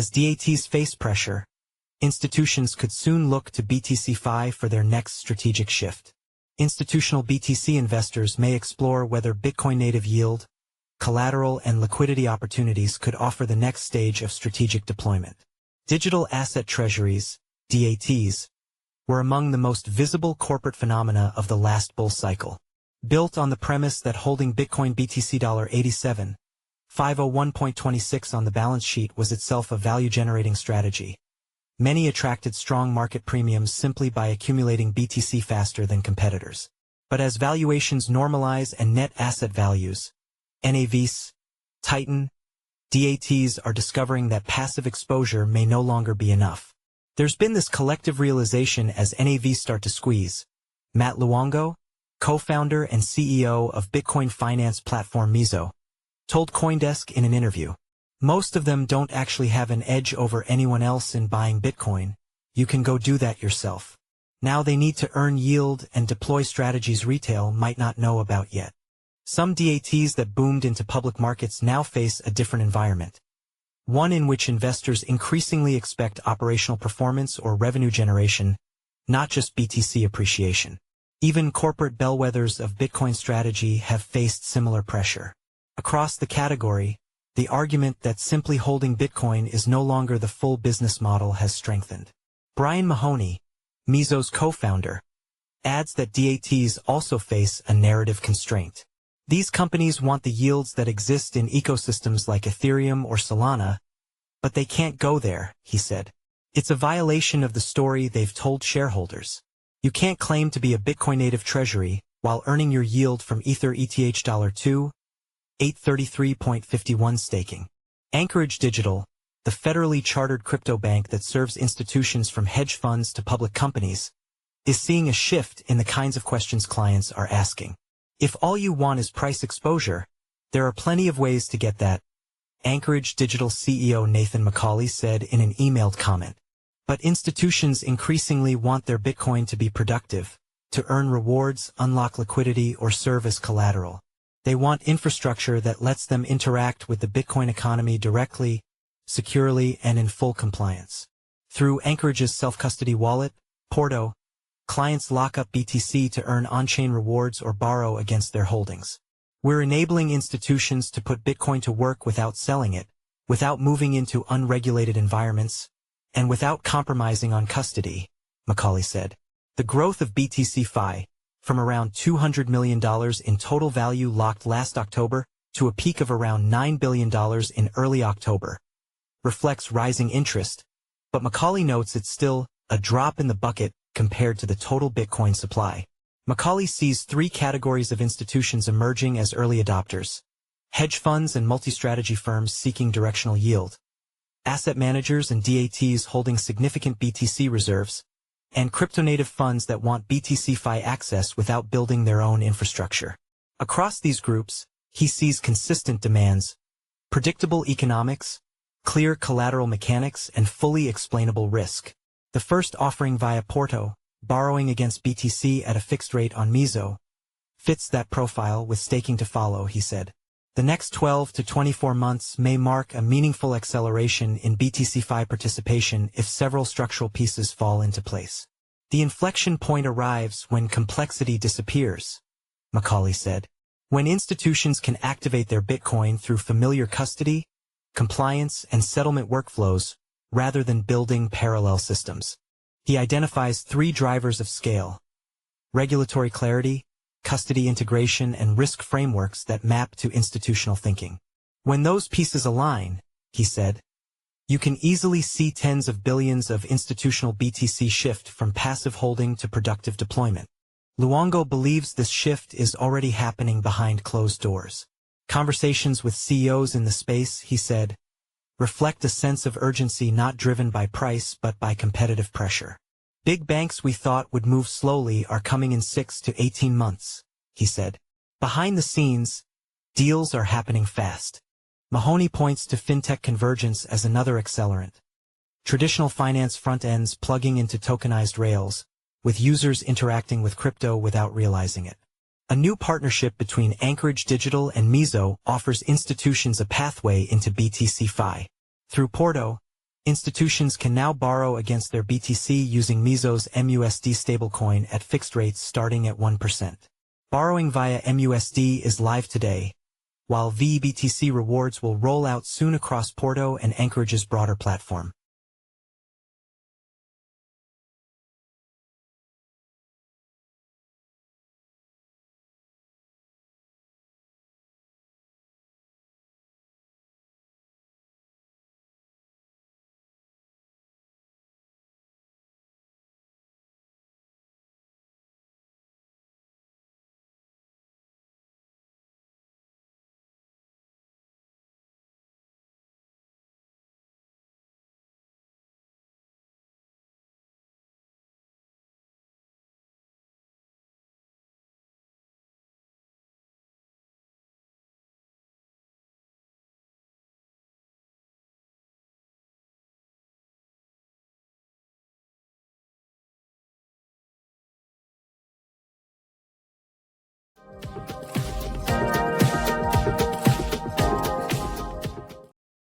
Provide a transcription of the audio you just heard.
As DATs face pressure, institutions could soon look to BTCFi for their next strategic shift. Institutional BTC investors may explore whether Bitcoin native yield, collateral, and liquidity opportunities could offer the next stage of strategic deployment. Digital asset treasuries, DATs, were among the most visible corporate phenomena of the last bull cycle. Built on the premise that holding Bitcoin BTC $87,501.26 on the balance sheet was itself a value-generating strategy, many attracted strong market premiums simply by accumulating BTC faster than competitors. But as valuations normalize and net asset values, NAVs, tighten, DATs are discovering that passive exposure may no longer be enough. There's been this collective realization as NAVs start to squeeze. Matt Luongo, co-founder and CEO of Bitcoin finance platform Mezo, told CoinDesk in an interview, "Most of them don't actually have an edge over anyone else in buying Bitcoin. You can go do that yourself. Now they need to earn yield and deploy strategies retail might not know about yet." Some DATs that boomed into public markets now face a different environment, one in which investors increasingly expect operational performance or revenue generation, not just BTC appreciation. Even corporate bellwethers of Bitcoin strategy have faced similar pressure. Across the category, the argument that simply holding Bitcoin is no longer the full business model has strengthened. Brian Mahoney, Mezo's co-founder, adds that DATs also face a narrative constraint. These companies want the yields that exist in ecosystems like Ethereum or Solana, but they can't go there, he said. It's a violation of the story they've told shareholders. You can't claim to be a Bitcoin native treasury while earning your yield from Ether ETH $2,833.51 staking. Anchorage Digital, the federally chartered crypto bank that serves institutions from hedge funds to public companies, is seeing a shift in the kinds of questions clients are asking. If all you want is price exposure, there are plenty of ways to get that, Anchorage Digital CEO Nathan McCauley said in an emailed comment. But institutions increasingly want their Bitcoin to be productive, to earn rewards, unlock liquidity, or serve as collateral. They want infrastructure that lets them interact with the Bitcoin economy directly, securely, and in full compliance. Through Anchorage's self-custody wallet, Porto, clients lock up BTC to earn on-chain rewards or borrow against their holdings. We're enabling institutions to put Bitcoin to work without selling it, without moving into unregulated environments, and without compromising on custody, McCauley said. The growth of BTCFi, from around $200 million in total value locked last October to a peak of around $9 billion in early October, reflects rising interest, but McCauley notes it's still a drop in the bucket compared to the total Bitcoin supply. McCauley sees three categories of institutions emerging as early adopters: hedge funds and multi-strategy firms seeking directional yield, asset managers and DATs holding significant BTC reserves, and crypto-native funds that want BTCFi access without building their own infrastructure. Across these groups, he sees consistent demands: predictable economics, clear collateral mechanics, and fully explainable risk. The first offering via Porto, borrowing against BTC at a fixed rate on Mezo, fits that profile with staking to follow, he said. The next 12 to 24 months may mark a meaningful acceleration in BTCFi participation if several structural pieces fall into place. The inflection point arrives when complexity disappears, McCauley said. When institutions can activate their Bitcoin through familiar custody, compliance, and settlement workflows, rather than building parallel systems. He identifies three drivers of scale: regulatory clarity, custody integration, and risk frameworks that map to institutional thinking. When those pieces align, he said, you can easily see tens of billions of institutional BTC shift from passive holding to productive deployment. Luongo believes this shift is already happening behind closed doors. Conversations with CEOs in the space, he said, reflect a sense of urgency not driven by price but by competitive pressure. Big banks we thought would move slowly are coming in 6 to 18 months, he said. Behind the scenes, deals are happening fast. Mahoney points to fintech convergence as another accelerant. Traditional finance front ends plugging into tokenized rails, with users interacting with crypto without realizing it. A new partnership between Anchorage Digital and Mezo offers institutions a pathway into BTCFi. Through Porto, Institutions can now borrow against their BTC using Mezo's MUSD stablecoin at fixed rates starting at 1%. Borrowing via MUSD is live today, while VBTC rewards will roll out soon across Porto and Anchorage's broader platform.